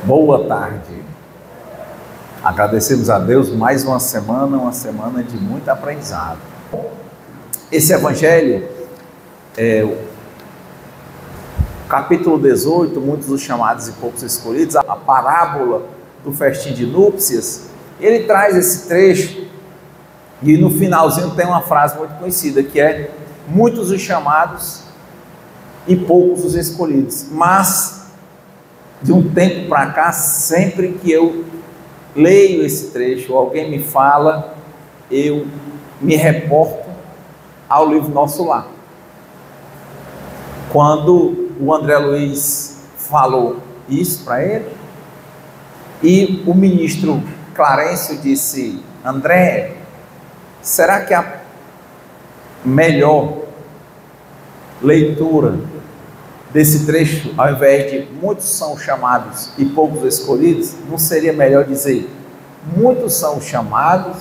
Boa tarde. Agradecemos a Deus mais uma semana de muito aprendizado. Esse evangelho é o capítulo 18, muitos os chamados e poucos escolhidos, a parábola do festim de núpcias. Ele traz esse trecho e no finalzinho tem uma frase muito conhecida que é: muitos os chamados e poucos os escolhidos. Mas de um tempo para cá, sempre que eu leio esse trecho, alguém me fala, eu me reporto ao livro Nosso Lar. Quando o André Luiz falou isso para ele, e o ministro Clarencio disse: André, será que a melhor leitura desse trecho, ao invés de muitos são chamados e poucos escolhidos, não seria melhor dizer muitos são chamados,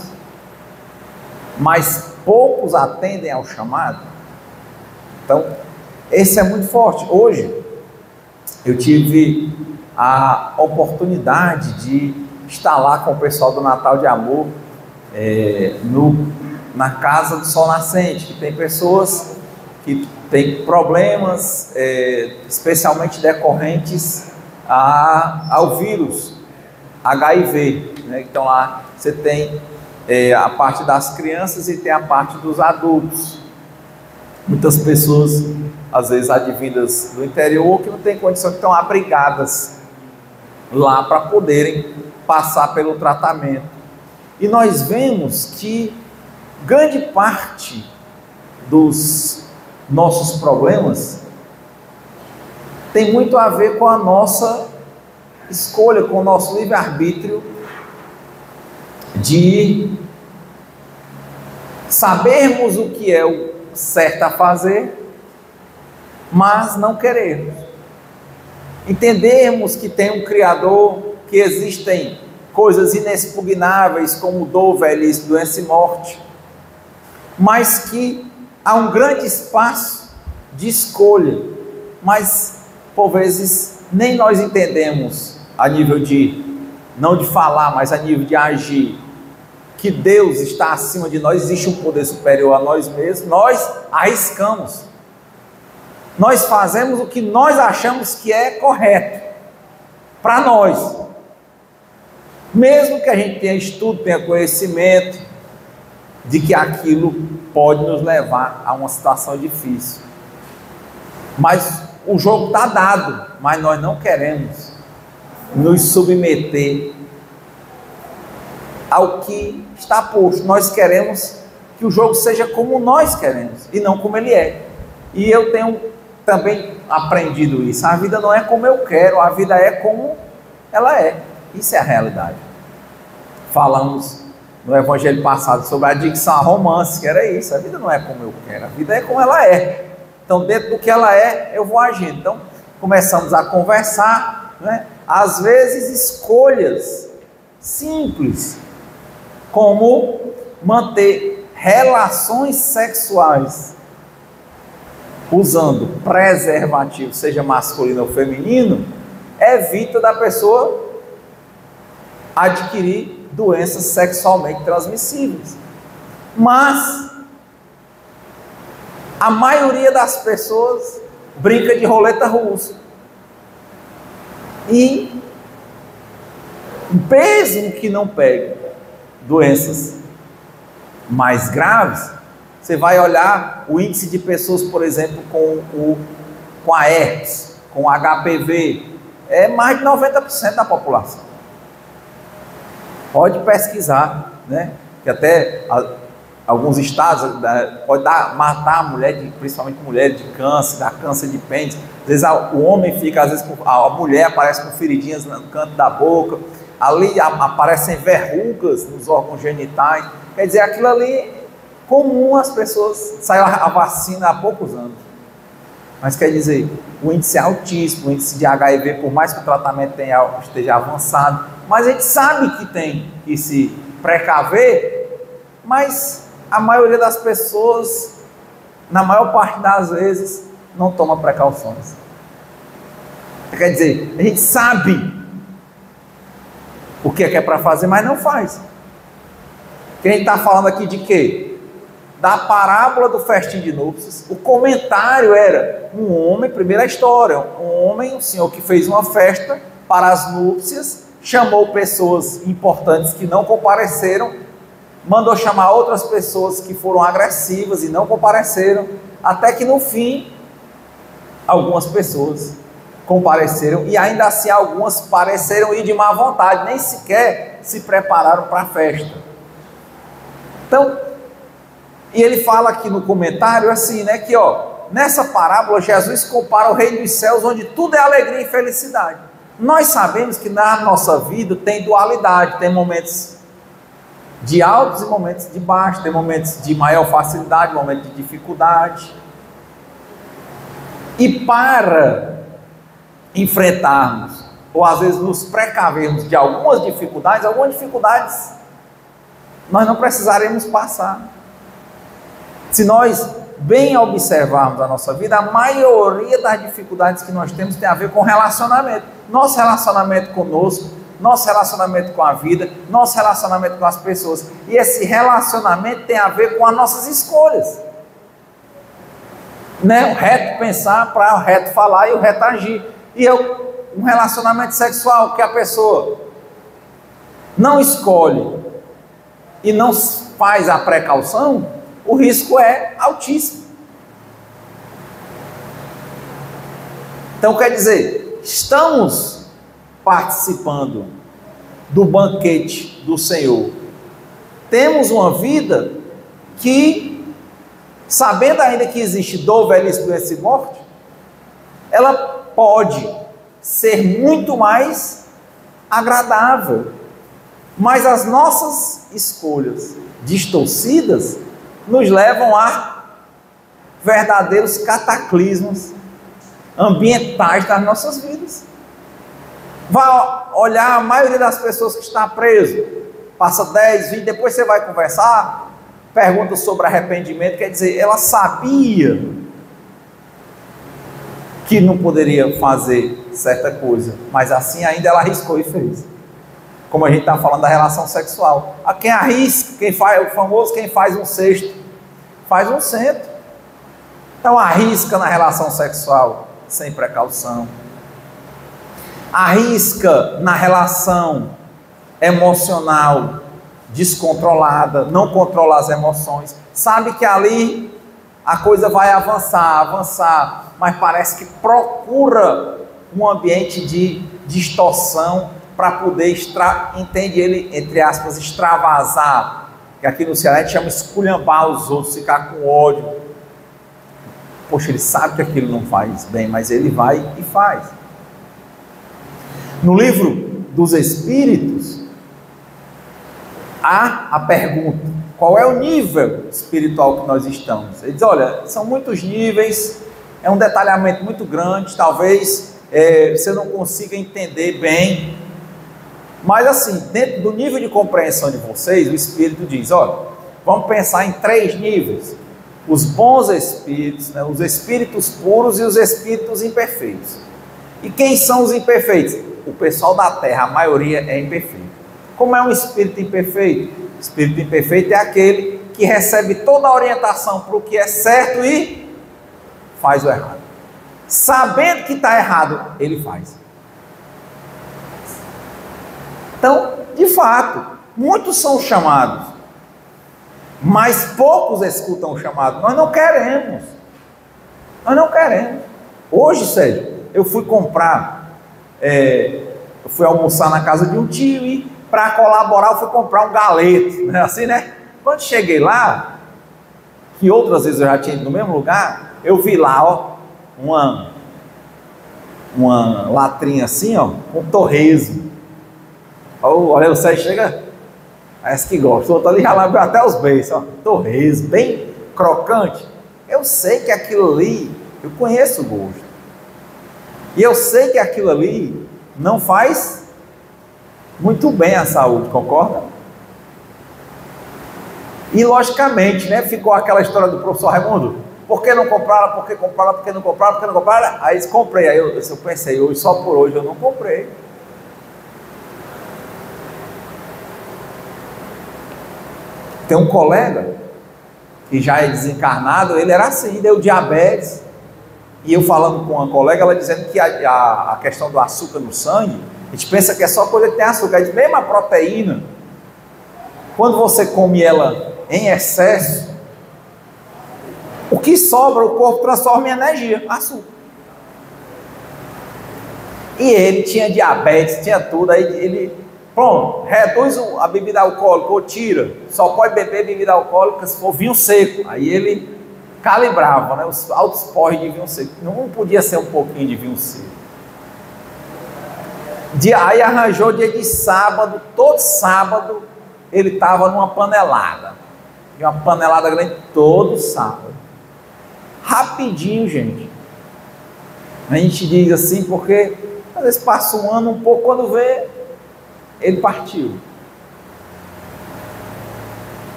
mas poucos atendem ao chamado? Então, esse é muito forte. Hoje, eu tive a oportunidade de estar lá com o pessoal do Natal de Amor, na Casa do Sol Nascente, que tem pessoas que têm problemas, especialmente decorrentes ao vírus HIV, né? Então lá você tem a parte das crianças e tem a parte dos adultos. Muitas pessoas, às vezes advindas do interior, que não têm condição, que estão abrigadas lá para poderem passar pelo tratamento. E nós vemos que grande parte dos nossos problemas tem muito a ver com a nossa escolha, com o nosso livre-arbítrio de sabermos o que é o certo a fazer, mas não queremos. Entendermos que tem um Criador, que existem coisas inexpugnáveis como dor, velhice, doença e morte, mas que há um grande espaço de escolha, mas por vezes nem nós entendemos a nível de, não de falar, mas a nível de agir, que Deus está acima de nós, existe um poder superior a nós mesmos. Nós arriscamos, nós fazemos o que nós achamos que é correto para nós, mesmo que a gente tenha estudo, tenha conhecimento de que aquilo pode nos levar a uma situação difícil, mas o jogo está dado, mas nós não queremos nos submeter ao que está posto. Nós queremos que o jogo seja como nós queremos e não como ele é. E eu tenho também aprendido isso: a vida não é como eu quero, a vida é como ela é. Isso é a realidade. Falamos no evangelho passado sobre a adicção a romance, que era isso: a vida não é como eu quero, a vida é como ela é. Então, dentro do que ela é, eu vou agir. Então, começamos a conversar, né? Às vezes escolhas simples, como manter relações sexuais usando preservativo, seja masculino ou feminino, evita da pessoa adquirir doenças sexualmente transmissíveis. Mas a maioria das pessoas brinca de roleta russa. E mesmo que não pegue doenças mais graves, você vai olhar o índice de pessoas, por exemplo, com a herpes, com HPV, é mais de 90% da população. Pode pesquisar, né? Que até alguns estados pode matar a mulher, principalmente mulher de câncer, dá câncer de pênis. Às vezes o homem fica, às vezes a mulher aparece com feridinhas no canto da boca, ali aparecem verrugas nos órgãos genitais. Quer dizer, aquilo ali comum, as pessoas, saiu a vacina há poucos anos. Mas quer dizer, o índice é altíssimo, o índice de HIV, por mais que o tratamento esteja avançado, mas a gente sabe que tem que se precaver, mas a maioria das pessoas, na maior parte das vezes, não toma precauções. Quer dizer, a gente sabe o que é para fazer, mas não faz. Quem está falando aqui de quê? Da parábola do festim de núpcias. O comentário era um homem, primeira história, um homem, um senhor que fez uma festa para as núpcias, chamou pessoas importantes que não compareceram, mandou chamar outras pessoas que foram agressivas e não compareceram, até que no fim, algumas pessoas compareceram, e ainda assim algumas pareceram ir de má vontade, nem sequer se prepararam para a festa. Então, e ele fala aqui no comentário assim, né, que nessa parábola Jesus compara o reino dos céus, onde tudo é alegria e felicidade. Nós sabemos que na nossa vida tem dualidade, tem momentos de altos e momentos de baixos, tem momentos de maior facilidade, momentos de dificuldade. E para enfrentarmos, ou às vezes nos precavermos de algumas dificuldades nós não precisaremos passar. Se nós bem observarmos a nossa vida, a maioria das dificuldades que nós temos tem a ver com relacionamento. Nosso relacionamento conosco, nosso relacionamento com a vida, nosso relacionamento com as pessoas. E esse relacionamento tem a ver com as nossas escolhas. Né? O reto pensar para o reto falar e o reto agir. E um relacionamento sexual que a pessoa não escolhe e não faz a precaução, o risco é altíssimo. Então quer dizer, estamos participando do banquete do Senhor. Temos uma vida que, sabendo ainda que existe dor, velhice, doença e morte, ela pode ser muito mais agradável, mas as nossas escolhas distorcidas nos levam a verdadeiros cataclismos ambientais das nossas vidas. Vai olhar a maioria das pessoas que está preso, passa 10, 20, depois você vai conversar, pergunta sobre arrependimento, quer dizer, ela sabia que não poderia fazer certa coisa, mas assim ainda ela arriscou e fez. Como a gente está falando da relação sexual. A quem arrisca, quem faz, o famoso quem faz um cesto, faz um cento. Então arrisca na relação sexual, sem precaução. Arrisca na relação emocional, descontrolada, não controla as emoções. Sabe que ali a coisa vai avançar, mas parece que procura um ambiente de distorção para poder, entende ele, entre aspas, extravasar, que aqui no Ceará a gente chama esculhambar os outros, ficar com ódio. Poxa, ele sabe que aquilo não faz bem, mas ele vai e faz. No livro dos Espíritos, há a pergunta, qual é o nível espiritual que nós estamos? Ele diz, olha, são muitos níveis, é um detalhamento muito grande, talvez você não consiga entender bem, mas assim, dentro do nível de compreensão de vocês, o Espírito diz, olha, vamos pensar em 3 níveis, os bons espíritos, né, os espíritos puros e os espíritos imperfeitos. E quem são os imperfeitos? O pessoal da Terra, a maioria é imperfeito. Como é um espírito imperfeito? O espírito imperfeito é aquele que recebe toda a orientação para o que é certo e faz o errado. Sabendo que está errado, ele faz. Então, de fato, muitos são chamados, mas poucos escutam o chamado. Nós não queremos. Hoje, Sérgio, eu fui comprar, eu fui almoçar na casa de um tio e para colaborar eu fui comprar um galeto, né? Assim, né? Quando cheguei lá, que outras vezes eu já tinha ido no mesmo lugar, eu vi lá, uma latrinha assim, com torresmo. Olha, o Sérgio chega, parece que gosta, o outro ali já lambeu até os beijos, torresmo, bem crocante. Eu sei que aquilo ali, eu conheço o gosto, e eu sei que aquilo ali não faz muito bem à saúde, concorda? E logicamente, né, ficou aquela história do professor Raimundo, por que não compraram, por que compraram, por que não compraram, por que não compraram? Aí eles comprei, aí eu pensei, hoje, só por hoje eu não comprei. Tem um colega que já é desencarnado, ele era assim, deu diabetes, e eu falando com uma colega, ela dizendo que a questão do açúcar no sangue, a gente pensa que é só coisa que tem açúcar, mesmo a proteína, quando você come ela em excesso, o que sobra o corpo transforma em energia, açúcar. E ele tinha diabetes, tinha tudo, aí ele, pronto, reduz a bebida alcoólica ou tira, só pode beber bebida alcoólica se for vinho seco. Aí ele calibrava, né, os altos porres de vinho seco, não podia ser um pouquinho de vinho seco. Aí arranjou dia de sábado, todo sábado ele estava numa panelada, e uma panelada grande todo sábado, rapidinho, gente. A gente diz assim porque às vezes passa um ano, um pouco, quando vê, ele partiu.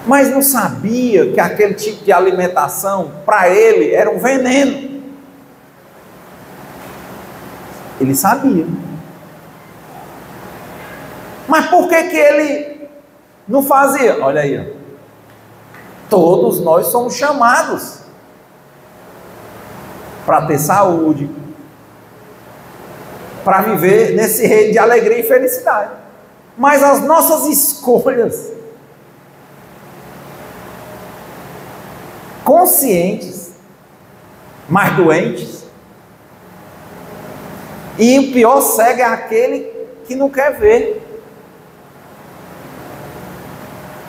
Mas não sabia que aquele tipo de alimentação, para ele, era um veneno. Ele sabia. Mas por que ele não fazia? Olha aí, ó. Todos nós somos chamados para ter saúde, para viver nesse reino de alegria e felicidade. Mas as nossas escolhas, conscientes, mas doentes, e o pior cego é aquele que não quer ver.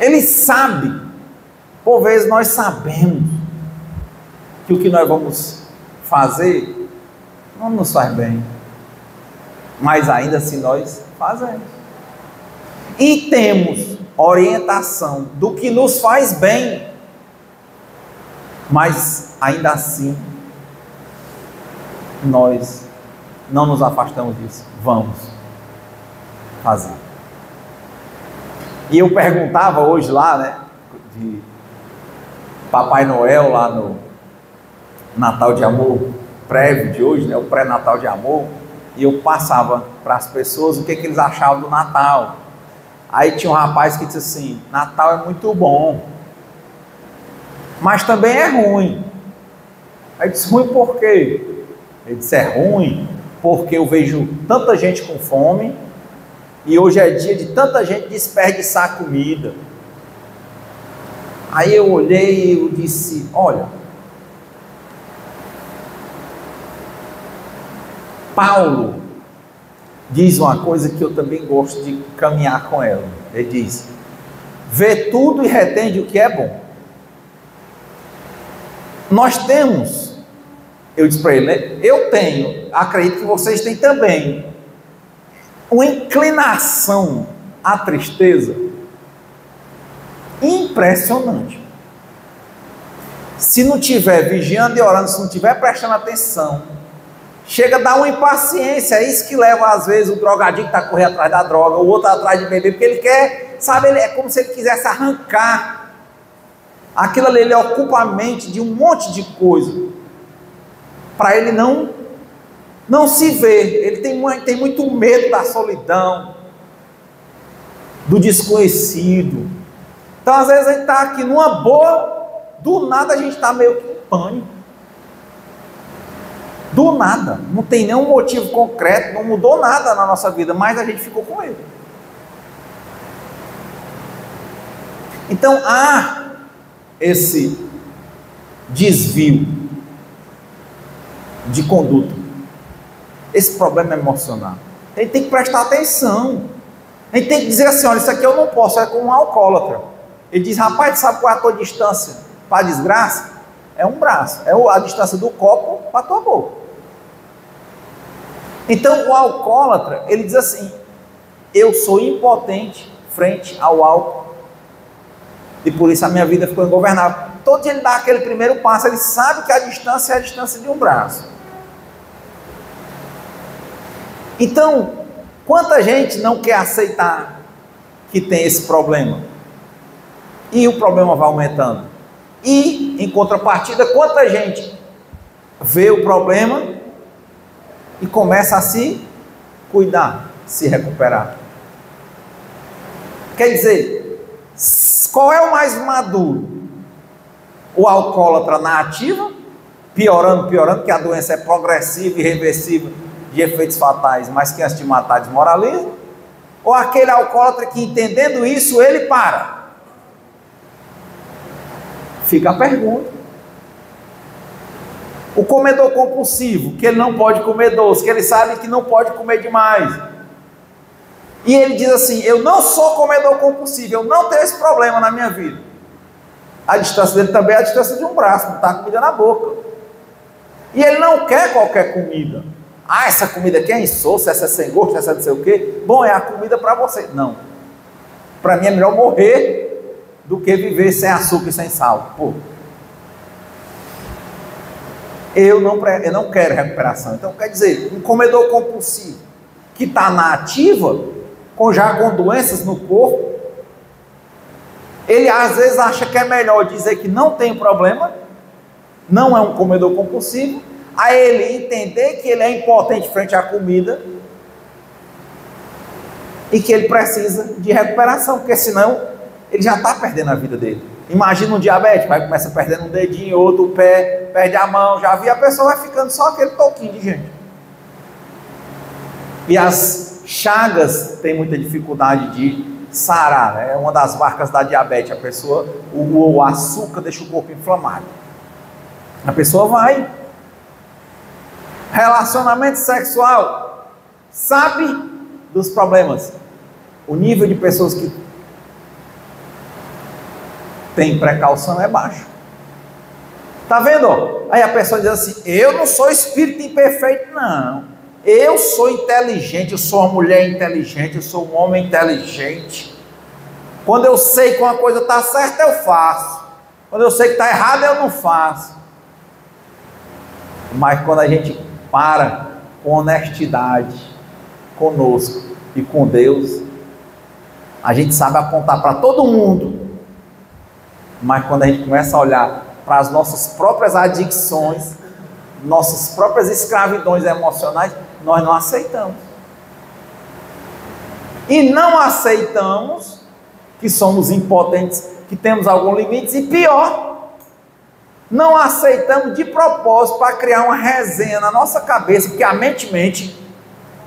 Ele sabe, por vezes nós sabemos que o que nós vamos fazer não nos faz bem, mas ainda assim nós fazemos. E temos orientação do que nos faz bem, mas ainda assim nós não nos afastamos disso. Vamos fazer. E eu perguntava hoje lá, né, de Papai Noel lá no Natal de Amor prévio de hoje, né, o pré-natal de amor, e eu passava para as pessoas o que eles achavam do Natal. Aí tinha um rapaz que disse assim: Natal é muito bom, mas também é ruim. Aí eu disse: ruim por quê? Ele disse: é ruim porque eu vejo tanta gente com fome, e hoje é dia de tanta gente desperdiçar comida. Aí eu olhei e eu disse: olha, Paulo diz uma coisa que eu também gosto de caminhar com ela. Ele diz: vê tudo e retende o que é bom. Nós temos, eu disse para ele, eu tenho, acredito que vocês têm também, uma inclinação à tristeza impressionante. Se não tiver vigiando e orando, se não tiver prestando atenção, chega a dar uma impaciência. É isso que leva às vezes o drogadinho que está correndo atrás da droga, o outro atrás de beber, porque ele quer, sabe, ele é como se ele quisesse arrancar aquilo ali, ele ocupa a mente de um monte de coisa, para ele não se ver. Ele tem muito medo da solidão, do desconhecido. Então às vezes a gente está aqui numa boa, do nada a gente está meio que em pânico. Do nada, não tem nenhum motivo concreto, não mudou nada na nossa vida, mas a gente ficou com ele. Então há esse desvio de conduta, esse problema emocional. A gente tem que prestar atenção. A gente tem que dizer assim: olha, isso aqui eu não posso, é como um alcoólatra. Ele diz: rapaz, sabe qual é a tua distância para a desgraça? É um braço, é a distância do copo para a tua boca. Então o alcoólatra, ele diz assim: eu sou impotente frente ao álcool, e por isso a minha vida ficou ingovernável. Todo dia ele dá aquele primeiro passo, ele sabe que a distância é a distância de um braço. Então, quanta gente não quer aceitar que tem esse problema, e o problema vai aumentando. E em contrapartida, quanta gente vê o problema e começa a se cuidar, se recuperar. Quer dizer, Qual é o mais maduro? O alcoólatra na ativa, piorando, que a doença é progressiva e irreversível, de efeitos fatais, mas que antes de matar desmoraliza? Ou aquele alcoólatra que, entendendo isso, ele para? Fica a pergunta. O comedor compulsivo, que ele não pode comer doce, que ele sabe que não pode comer demais, e ele diz assim: eu não sou comedor compulsivo, eu não tenho esse problema na minha vida. A distância dele também é a distância de um braço, não está a comida na boca. E ele não quer qualquer comida. Ah, essa comida aqui é insossa, essa é sem gosto, essa é não sei o quê. Bom, é a comida para você. Não. Para mim é melhor morrer do que viver sem açúcar e sem sal. Pô. Eu não quero recuperação. Então, quer dizer, um comedor compulsivo que está na ativa, já com doenças no corpo, ele às vezes acha que é melhor dizer que não tem problema, não é um comedor compulsivo, a ele entender que ele é impotente frente à comida e que ele precisa de recuperação, porque senão ele já está perdendo a vida dele. Imagina um diabético, vai começar perdendo um dedinho, outro pé, perde a mão, já vi, a pessoa vai ficando só aquele toquinho de gente. E as chagas têm muita dificuldade de sarar, né? É uma das marcas da diabetes, a pessoa, o açúcar deixa o corpo inflamado. A pessoa vai. Relacionamento sexual, sabe dos problemas. O nível de pessoas que tem precaução é baixo. Tá vendo? Aí a pessoa diz assim: eu não sou espírito imperfeito, não. Eu sou inteligente, eu sou uma mulher inteligente, eu sou um homem inteligente. Quando eu sei que uma coisa está certa, eu faço. Quando eu sei que está errada, eu não faço. Mas quando a gente para com honestidade conosco e com Deus, a gente sabe apontar para todo mundo. Mas quando a gente começa a olhar para as nossas próprias adicções, nossas próprias escravidões emocionais, nós não aceitamos. E não aceitamos que somos impotentes, que temos alguns limites, e pior, não aceitamos de propósito para criar uma resenha na nossa cabeça, porque a mente mente,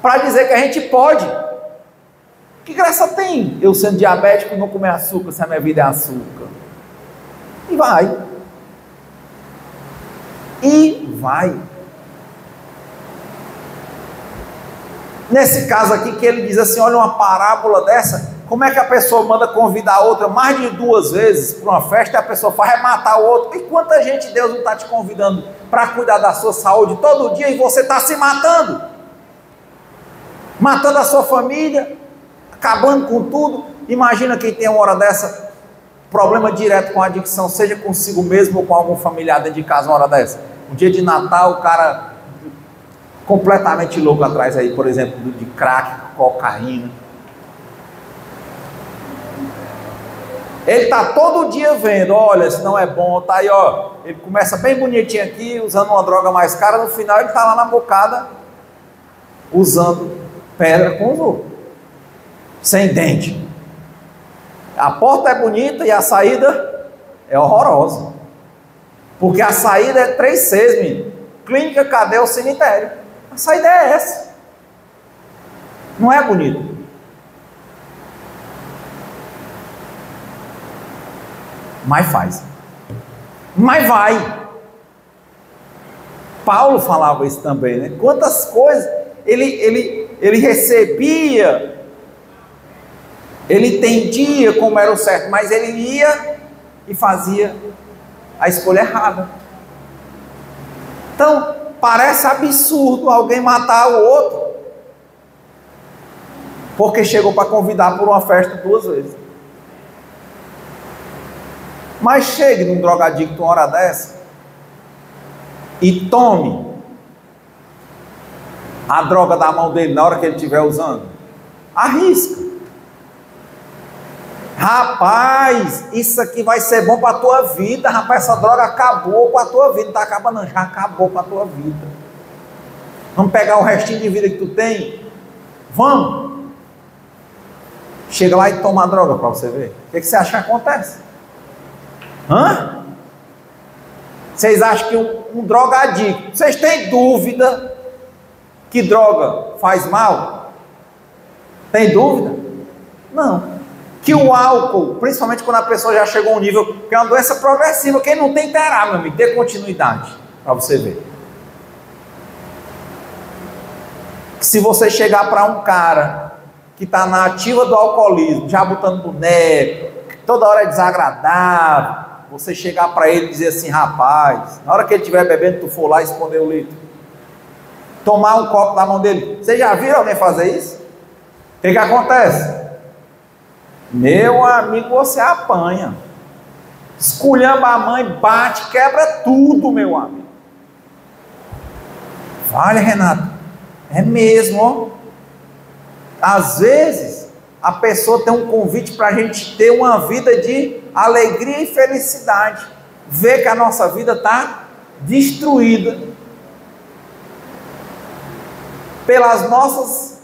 para dizer que a gente pode. Que graça tem eu sendo diabético não comer açúcar, se a minha vida é açúcar? E vai. E vai. Nesse caso aqui que ele diz assim, olha uma parábola dessa, como é que a pessoa manda convidar a outra mais de 2 vezes para uma festa e a pessoa vai matar o outro? E quanta gente Deus não está te convidando para cuidar da sua saúde todo dia e você está se matando? Matando a sua família, acabando com tudo. Imagina quem tem uma hora dessa, problema direto com a adicção, seja consigo mesmo ou com algum familiar dentro de casa uma hora dessa. Um dia de Natal, o cara completamente louco atrás aí, por exemplo, de crack, cocaína. Ele está todo dia vendo, olha, isso não é bom, tá aí, ó. Ele começa bem bonitinho aqui, usando uma droga mais cara, no final ele está lá na bocada, usando pedra com os outros, sem dente. A porta é bonita e a saída é horrorosa. Porque a saída é 3 Cs, menino. Clínica, cadeia ou cemitério. A saída é essa. Não é bonito. Mas faz. Mas vai. Paulo falava isso também, né? Quantas coisas ele recebia, ele entendia como era o certo, mas ele ia e fazia a escolha errada. Então, parece absurdo alguém matar o outro porque chegou para convidar por uma festa 2 vezes. Mas chegue num drogadicto uma hora dessa e tome a droga da mão dele na hora que ele estiver usando. Arrisca. Rapaz, isso aqui vai ser bom para a tua vida. Rapaz, essa droga acabou com a tua vida. Não está acabando, não, já acabou com a tua vida. Vamos pegar o restinho de vida que tu tem? Vamos. chega lá e toma a droga para você ver. O que você acha que acontece? Hã? Vocês acham que um drogadicto, vocês têm dúvida que droga faz mal? Tem dúvida? Não. Que o álcool, principalmente quando a pessoa já chegou a um nível, que é uma doença progressiva, quem não tem terá, meu amigo, dê continuidade, para você ver. Se você chegar para um cara que está na ativa do alcoolismo, já botando boneco, toda hora é desagradável, você chegar para ele e dizer assim, rapaz, na hora que ele estiver bebendo, tu for lá esconder o litro, tomar um copo na mão dele. Vocês já viram alguém fazer isso? O que acontece? Meu amigo, você apanha, esculhamba a mãe, bate, quebra tudo, meu amigo. Vale, Renato, é mesmo, ó. Às vezes a pessoa tem um convite para a gente ter uma vida de alegria e felicidade, ver que a nossa vida está destruída pelas nossas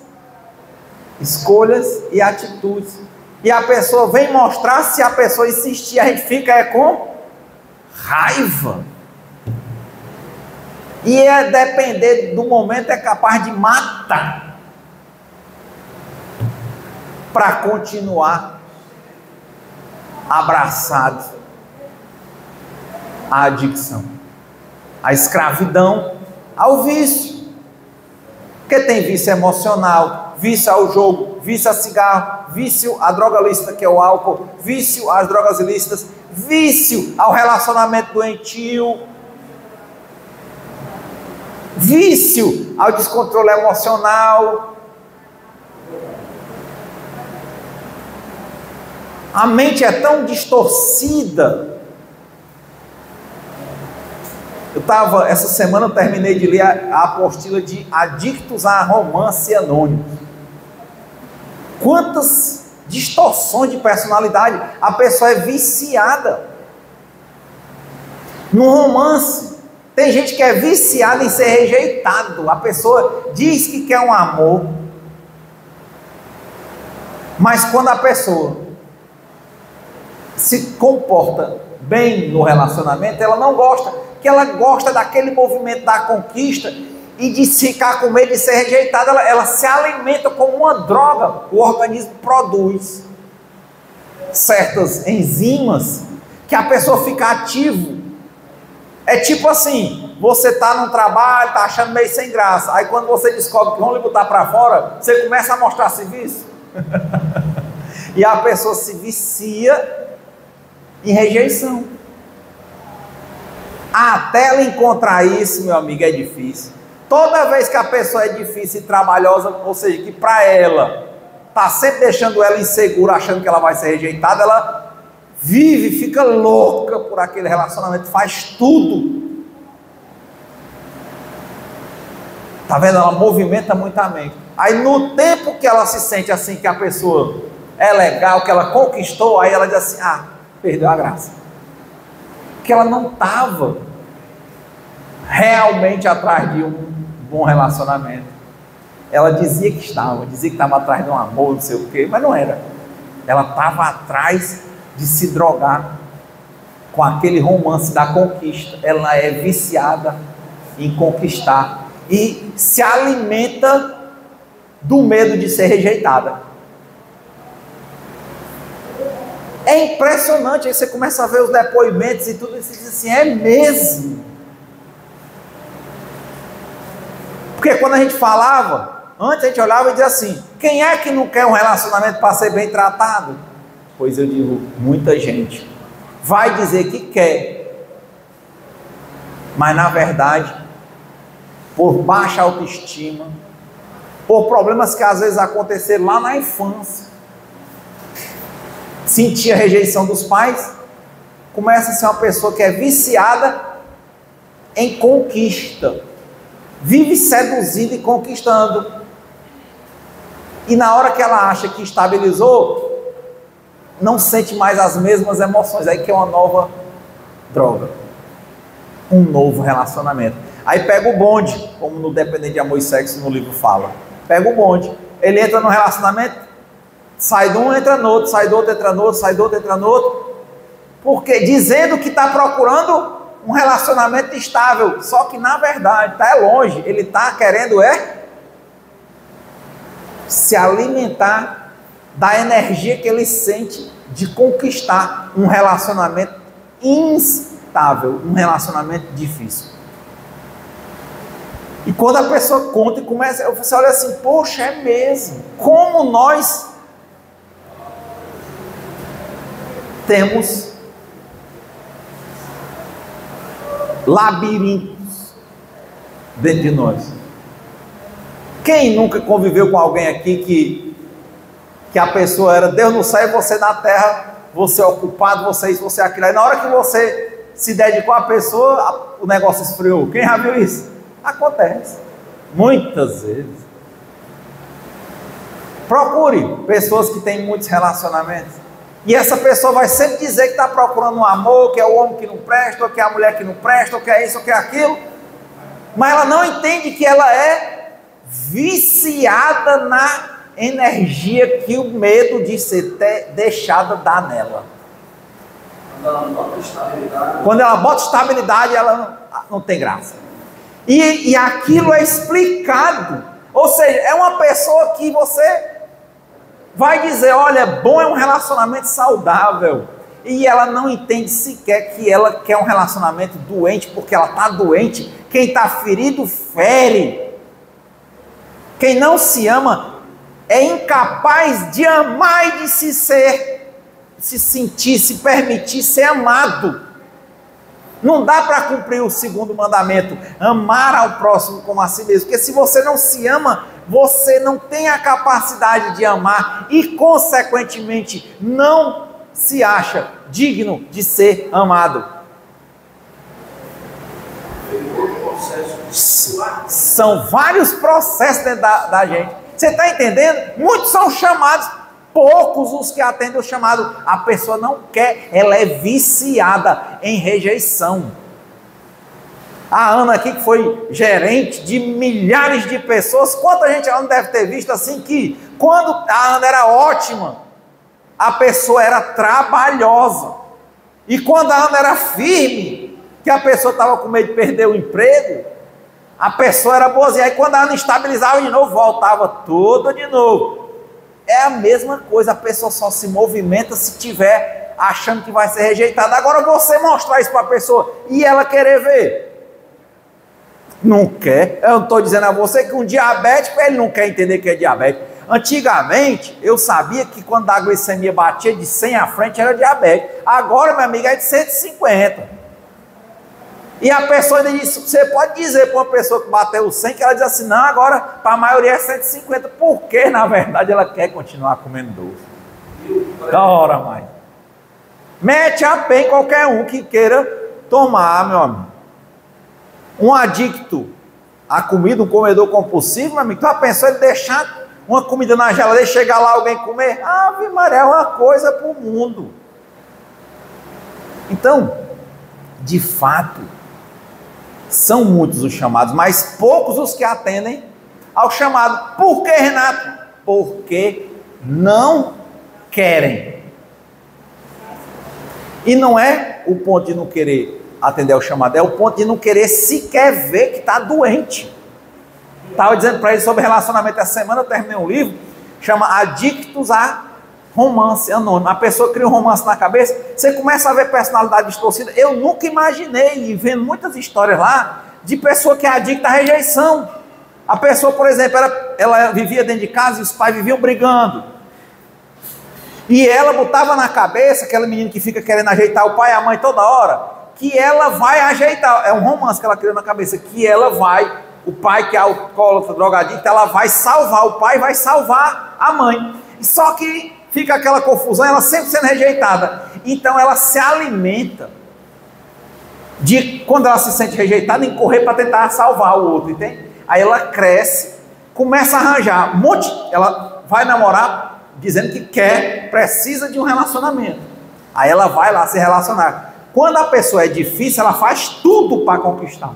escolhas e atitudes. E a pessoa vem mostrar, se a pessoa insistir, a gente fica com raiva. E depender do momento, é capaz de matar para continuar abraçado à adicção, à escravidão, ao vício. Porque tem vício emocional, vício ao jogo, vício a cigarro, vício à droga lícita, que é o álcool, vício às drogas ilícitas, vício ao relacionamento doentio, vício ao descontrole emocional. A mente é tão distorcida. Essa semana eu terminei de ler a apostila de Adictos a Romance Anônimos. Quantas distorções de personalidade. A pessoa é viciada no romance. Tem gente que é viciada em ser rejeitado. A pessoa diz que quer um amor, mas quando a pessoa se comporta bem no relacionamento, ela não gosta, que ela gosta daquele movimento da conquista e de ficar com medo de ser rejeitada. Ela se alimenta como uma droga. O organismo produz certas enzimas que a pessoa fica ativo. É tipo assim, você está num trabalho, está achando meio sem graça, aí quando você descobre que vão lhe botar para fora, você começa a mostrar serviço. E a pessoa se vicia em rejeição. Até ela encontrar isso, meu amigo, é difícil. Toda vez que a pessoa é difícil e trabalhosa, ou seja, que para ela está sempre deixando ela insegura, achando que ela vai ser rejeitada, ela vive, fica louca por aquele relacionamento, faz tudo. Tá vendo? Ela movimenta muito a mente. Aí no tempo que ela se sente assim, que a pessoa é legal, que ela conquistou, aí ela diz assim, perdeu a graça. Que ela não estava realmente atrás de um bom relacionamento. Ela dizia que estava atrás de um amor, não sei o quê, mas não era. Ela estava atrás de se drogar com aquele romance da conquista. Ela é viciada em conquistar e se alimenta do medo de ser rejeitada. É impressionante. Aí você começa a ver os depoimentos e tudo, e você diz assim, é mesmo? Porque quando a gente falava, antes a gente olhava e dizia assim, quem é que não quer um relacionamento para ser bem tratado? Pois eu digo, muita gente vai dizer que quer, mas na verdade, por baixa autoestima, por problemas que às vezes aconteceram lá na infância, sentia rejeição dos pais, começa a ser uma pessoa que é viciada em conquista, vive seduzindo e conquistando, e na hora que ela acha que estabilizou, não sente mais as mesmas emoções. Aí que é uma nova droga, um novo relacionamento. Aí pega o bonde, como no Dependente de Amor e Sexo no livro fala, pega o bonde, ele entra no relacionamento, Sai de um, entra no outro, sai do outro, entra no outro, sai do outro, entra no outro. Porque dizendo que está procurando um relacionamento estável, só que na verdade está longe, ele está querendo se alimentar da energia que ele sente de conquistar um relacionamento instável, um relacionamento difícil. E quando a pessoa conta e começa, você olha assim, poxa, é mesmo, como nós temos labirintos dentro de nós. Quem nunca conviveu com alguém aqui que a pessoa era Deus no céu e você na terra, você é ocupado, você isso, você aquilo, aí na hora que você se dedicou à pessoa, o negócio esfriou. Quem já viu isso? Acontece, muitas vezes. Procure pessoas que têm muitos relacionamentos, e essa pessoa vai sempre dizer que está procurando um amor, que é o homem que não presta, ou que é a mulher que não presta, ou que é isso, ou que é aquilo, mas ela não entende que ela é viciada na energia que o medo de ser deixada dá nela. Quando ela bota estabilidade, ela não tem graça. E aquilo é explicado, ou seja, é uma pessoa que você vai dizer, olha, bom é um relacionamento saudável, e ela não entende sequer que ela quer um relacionamento doente, porque ela está doente. Quem está ferido, fere. Quem não se ama, é incapaz de amar e de se sentir, se permitir ser amado. Não dá para cumprir o segundo mandamento, amar ao próximo como a si mesmo, porque se você não se ama, você não tem a capacidade de amar e, consequentemente, não se acha digno de ser amado. São vários processos dentro da gente. Você está entendendo? Muitos são chamados, poucos os que atendem o chamado. A pessoa não quer, ela é viciada em rejeição. A Ana aqui, que foi gerente de milhares de pessoas, quanta gente ela não deve ter visto assim, que quando a Ana era ótima, a pessoa era trabalhosa, e quando a Ana era firme, que a pessoa estava com medo de perder o emprego, a pessoa era boazinha, aí quando a Ana estabilizava de novo, voltava tudo de novo. É a mesma coisa, a pessoa só se movimenta se tiver achando que vai ser rejeitada. Agora você mostrar isso para a pessoa e ela querer ver, não quer. Eu não estou dizendo a você que um diabético, ele não quer entender que é diabético. Antigamente, eu sabia que quando a glicemia batia de 100 à frente era diabético. Agora, minha amiga, é de 150. E a pessoa ainda diz, você pode dizer para uma pessoa que bateu 100, que ela diz assim, não, agora para a maioria é 150, porque na verdade ela quer continuar comendo doce. Da hora, mãe. Mete a pé em qualquer um que queira tomar, meu amigo. Um adicto à comida, um comedor compulsivo, meu amigo, tu já pensou em deixar uma comida na geladeira e chegar lá alguém comer? Ave Maria, é uma coisa para o mundo. Então, de fato, são muitos os chamados, mas poucos os que atendem ao chamado. Por que, Renato? Porque não querem. E não é o ponto de não querer atender ao chamado, é o ponto de não querer sequer ver que está doente. Estava dizendo para ele sobre relacionamento essa semana, eu terminei um livro, chama Adictos a Romance Anônimo. A pessoa cria um romance na cabeça, você começa a ver personalidade distorcida. Eu nunca imaginei, e vendo muitas histórias lá, de pessoa que é adicta à rejeição. A pessoa, por exemplo, ela vivia dentro de casa e os pais viviam brigando. E ela botava na cabeça, aquela menina que fica querendo ajeitar o pai e a mãe toda hora, que ela vai ajeitar. É um romance que ela criou na cabeça, que ela vai, o pai que é alcoólatra, drogadicto, ela vai salvar o pai, vai salvar a mãe. Só que fica aquela confusão, ela sempre sendo rejeitada. Então ela se alimenta de, quando ela se sente rejeitada, em correr para tentar salvar o outro, entende? Aí ela cresce, começa a arranjar um monte, ela vai namorar dizendo que quer, precisa de um relacionamento. Aí ela vai lá se relacionar. Quando a pessoa é difícil, ela faz tudo para conquistar.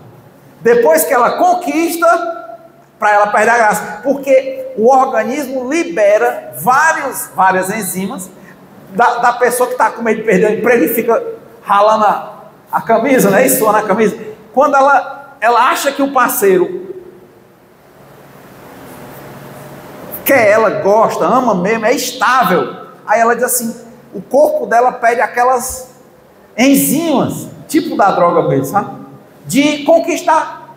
Depois que ela conquista, para ela perder a graça. Porque o organismo libera várias enzimas da pessoa que está com medo de perder o emprego e fica ralando a camisa, né? Isso na camisa. Quando ela acha que o parceiro quer ela, gosta, ama mesmo, é estável, aí ela diz assim, o corpo dela pede aquelas enzimas, tipo da droga mesmo, sabe? De conquistar.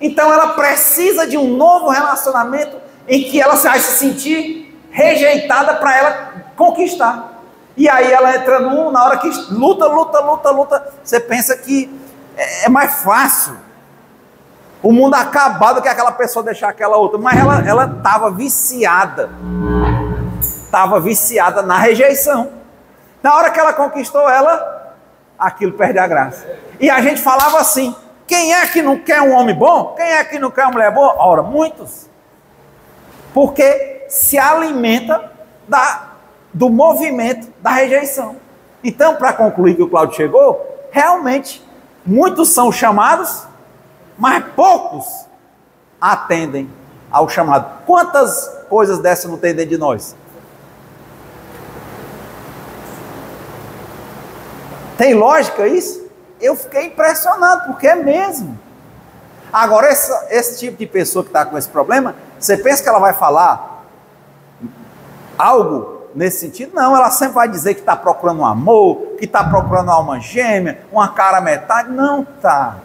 Então ela precisa de um novo relacionamento em que ela vai se sentir rejeitada para ela conquistar. E aí ela entra na hora que luta, você pensa que é mais fácil. O mundo acabado que aquela pessoa deixar aquela outra, mas ela estava viciada. Estava viciada na rejeição. Na hora que ela conquistou ela, aquilo perde a graça. E a gente falava assim, quem é que não quer um homem bom? Quem é que não quer uma mulher boa? Ora, muitos. Porque se alimenta do movimento da rejeição. Então, para concluir que o Cláudio chegou, realmente, muitos são chamados, mas poucos atendem ao chamado. Quantas coisas dessas não tem dentro de nós? Tem lógica isso? Eu fiquei impressionado, porque é mesmo. Agora, esse tipo de pessoa que está com esse problema, você pensa que ela vai falar algo nesse sentido? Não, ela sempre vai dizer que está procurando um amor, que está procurando uma alma gêmea, uma cara metade. Não está.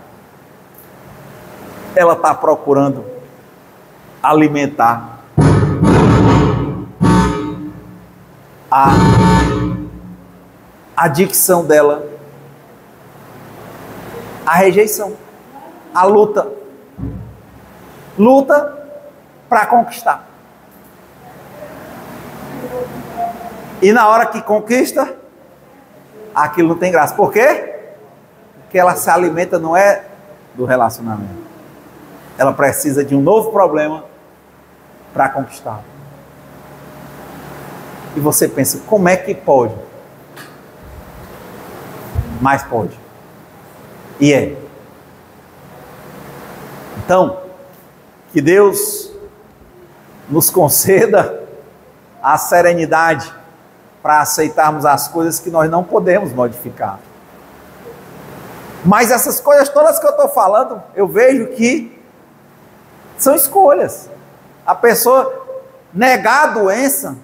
Ela está procurando alimentar a adicção dela, a rejeição, a luta para conquistar. E na hora que conquista, aquilo não tem graça. Por quê? Porque ela se alimenta não é do relacionamento. Ela precisa de um novo problema para conquistar. E você pensa, como é que pode? Mas pode. E é. Então, que Deus nos conceda a serenidade para aceitarmos as coisas que nós não podemos modificar. Mas essas coisas todas que eu estou falando, eu vejo que são escolhas. A pessoa negar a doença,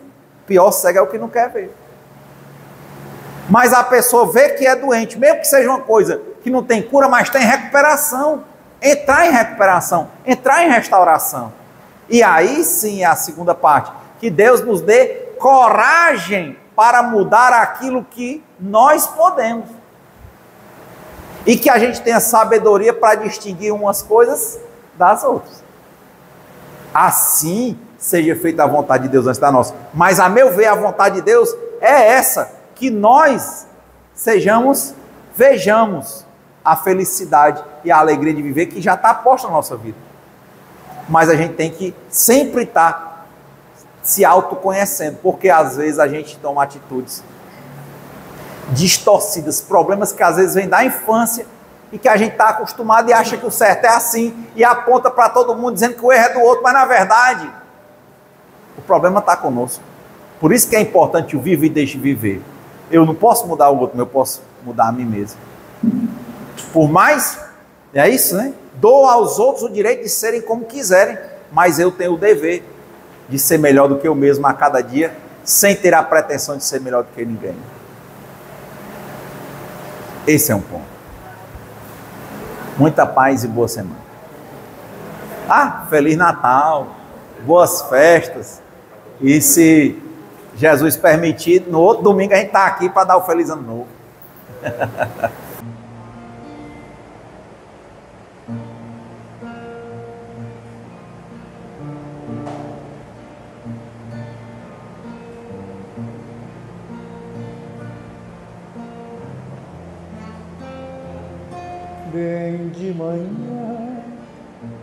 pior cego é o que não quer ver. Mas a pessoa vê que é doente, mesmo que seja uma coisa que não tem cura, mas tem recuperação. Entrar em recuperação, entrar em restauração. E aí sim é a segunda parte, que Deus nos dê coragem para mudar aquilo que nós podemos. E que a gente tenha sabedoria para distinguir umas coisas das outras. Assim seja feita a vontade de Deus antes da nossa. Mas a meu ver, a vontade de Deus é essa, que nós vejamos a felicidade e a alegria de viver que já está posta na nossa vida. Mas a gente tem que sempre estar se autoconhecendo, porque às vezes a gente toma atitudes distorcidas, problemas que às vezes vêm da infância e que a gente está acostumado e acha que o certo é assim e aponta para todo mundo dizendo que o erro é do outro, mas na verdade o problema está conosco. Por isso que é importante o vive e deixe viver. Eu não posso mudar o outro, mas eu posso mudar a mim mesmo. Por mais, é isso, né? Dou aos outros o direito de serem como quiserem, mas eu tenho o dever de ser melhor do que eu mesmo a cada dia, sem ter a pretensão de ser melhor do que ninguém. Esse é um ponto. Muita paz e boa semana. Feliz Natal, boas festas. E se Jesus permitir, no outro domingo a gente está aqui para dar o feliz ano novo. Bem de manhã,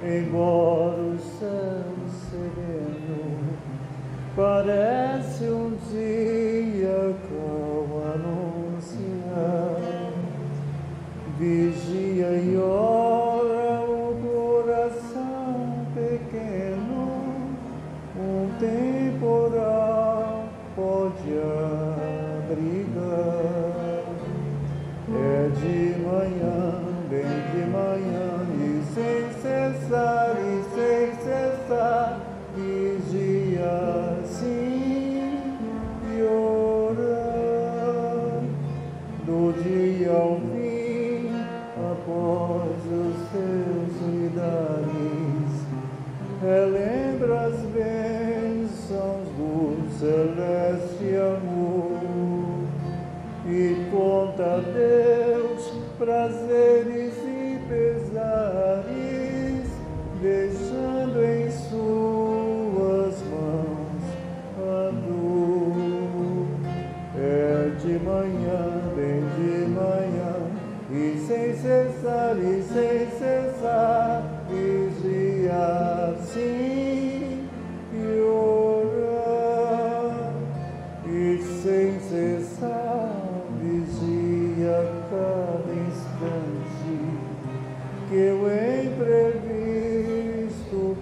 embora o céu sereno parece um dia calmo anunciar, vigia e ora o coração pequeno lembra as bênçãos do celeste amor e conta a Deus prazeres e pesares, deixando em suas mãos a dor. É de manhã, bem de manhã, e sem cessar, vigia sim e orar, e sem cessar vigia cada instante, que o imprevisto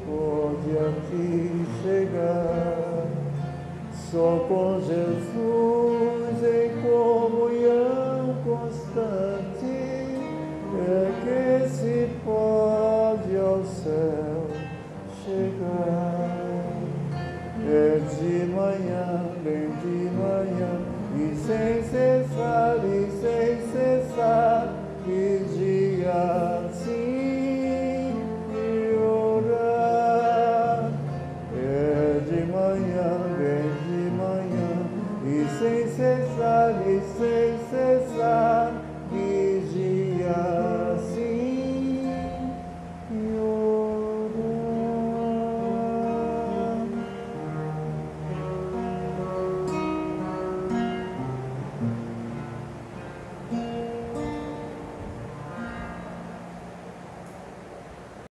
pode aqui chegar. Só com Jesus em comunhão constante é que se pode ao céu chegar. É de manhã, bem de manhã, e sem cessar